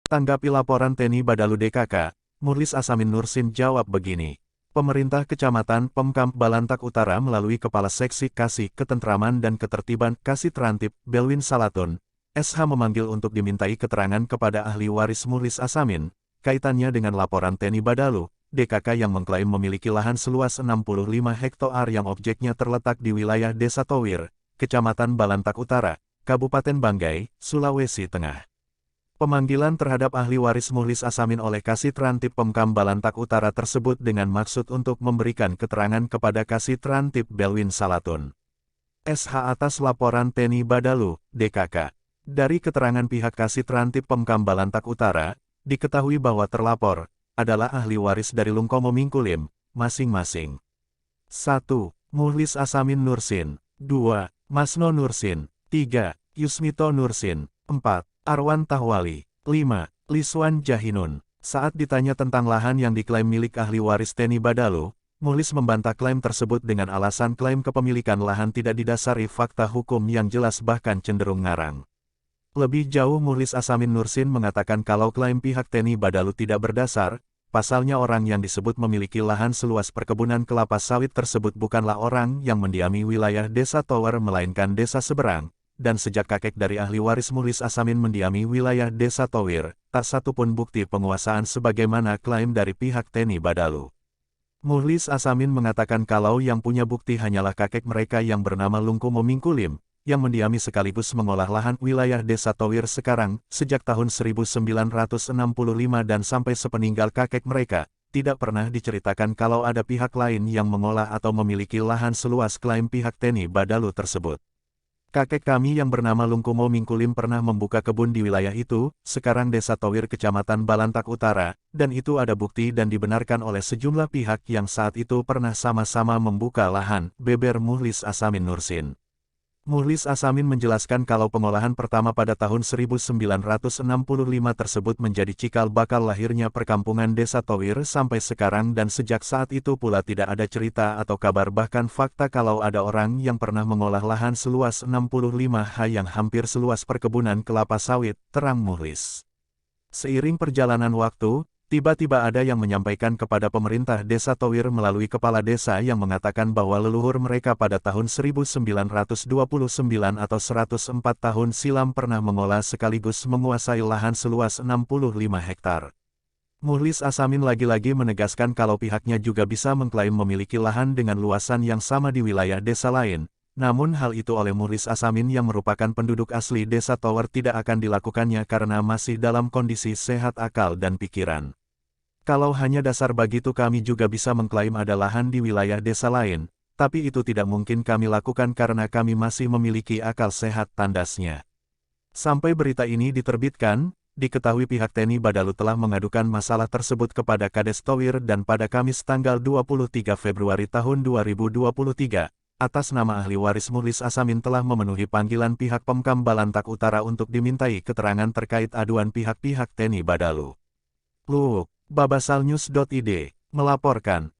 Tanggapi laporan TNI Badalu DKK, Mukhlis Asamin Nursin jawab begini. Pemerintah Kecamatan Pemkamp Balantak Utara melalui Kepala Seksi Kasih Ketentraman dan Ketertiban Kasih Trantip, Belwin Salatun, SH memanggil untuk dimintai keterangan kepada ahli waris Mukhlis Asamin, kaitannya dengan laporan TNI Badalu, DKK yang mengklaim memiliki lahan seluas 65 hektar yang objeknya terletak di wilayah Desa Towir, Kecamatan Balantak Utara, Kabupaten Banggai, Sulawesi Tengah. Pemanggilan terhadap ahli waris Mukhlis Asamin oleh Kasih Trantip Pemkam Balantak Utara tersebut dengan maksud untuk memberikan keterangan kepada Kasih Trantip Belwin Salatun, SH atas laporan TNI Badalu, DKK. Dari keterangan pihak Kasih Trantip Pemkam Balantak Utara, diketahui bahwa terlapor adalah ahli waris dari Lungkomo Mingkulim, masing-masing. 1. Mukhlis Asamin Nursin. 2. Masno Nursin. 3. Yusmito Nursin. 4. Arwan Tahwali. 5. Liswan Jahinun. Saat ditanya tentang lahan yang diklaim milik ahli waris TNI Badalu, Mukhlis membantah klaim tersebut dengan alasan klaim kepemilikan lahan tidak didasari fakta hukum yang jelas bahkan cenderung ngarang. Lebih jauh Mukhlis Asamin Nursin mengatakan kalau klaim pihak TNI Badalu tidak berdasar, pasalnya orang yang disebut memiliki lahan seluas perkebunan kelapa sawit tersebut bukanlah orang yang mendiami wilayah Desa Tower melainkan desa seberang. Dan sejak kakek dari ahli waris Mukhlis Asamin mendiami wilayah Desa Towir, tak satupun bukti penguasaan sebagaimana klaim dari pihak TNI Badalu. Mukhlis Asamin mengatakan kalau yang punya bukti hanyalah kakek mereka yang bernama Lungkomo Mingkulim, yang mendiami sekaligus mengolah lahan wilayah Desa Towir sekarang, sejak tahun 1965 dan sampai sepeninggal kakek mereka, tidak pernah diceritakan kalau ada pihak lain yang mengolah atau memiliki lahan seluas klaim pihak TNI Badalu tersebut. Kakek kami yang bernama Lungkomo Mingkulim pernah membuka kebun di wilayah itu, sekarang Desa Towir Kecamatan Balantak Utara, dan itu ada bukti dan dibenarkan oleh sejumlah pihak yang saat itu pernah sama-sama membuka lahan, beber Mukhlis Asamin Nursin. Mukhlis Asamin menjelaskan kalau pengolahan pertama pada tahun 1965 tersebut menjadi cikal bakal lahirnya perkampungan Desa Towir sampai sekarang dan sejak saat itu pula tidak ada cerita atau kabar bahkan fakta kalau ada orang yang pernah mengolah lahan seluas 65 ha yang hampir seluas perkebunan kelapa sawit, terang Mukhlis. Seiring perjalanan waktu, tiba-tiba ada yang menyampaikan kepada pemerintah Desa Towir melalui kepala desa yang mengatakan bahwa leluhur mereka pada tahun 1929 atau 104 tahun silam pernah mengolah sekaligus menguasai lahan seluas 65 hektar. Mukhlis Asamin lagi-lagi menegaskan kalau pihaknya juga bisa mengklaim memiliki lahan dengan luasan yang sama di wilayah desa lain. Namun hal itu oleh Mukhlis Asamin yang merupakan penduduk asli Desa Towir tidak akan dilakukannya karena masih dalam kondisi sehat akal dan pikiran. Kalau hanya dasar begitu kami juga bisa mengklaim ada lahan di wilayah desa lain, tapi itu tidak mungkin kami lakukan karena kami masih memiliki akal sehat tandasnya. Sampai berita ini diterbitkan, diketahui pihak TNI Badalu telah mengadukan masalah tersebut kepada Kades Towir dan pada Kamis tanggal 23 Februari tahun 2023. Atas nama ahli waris Mukhlis Asamin telah memenuhi panggilan pihak Pemkam Balantak Utara untuk dimintai keterangan terkait aduan pihak-pihak TNI Badalu. Babasal News.id melaporkan.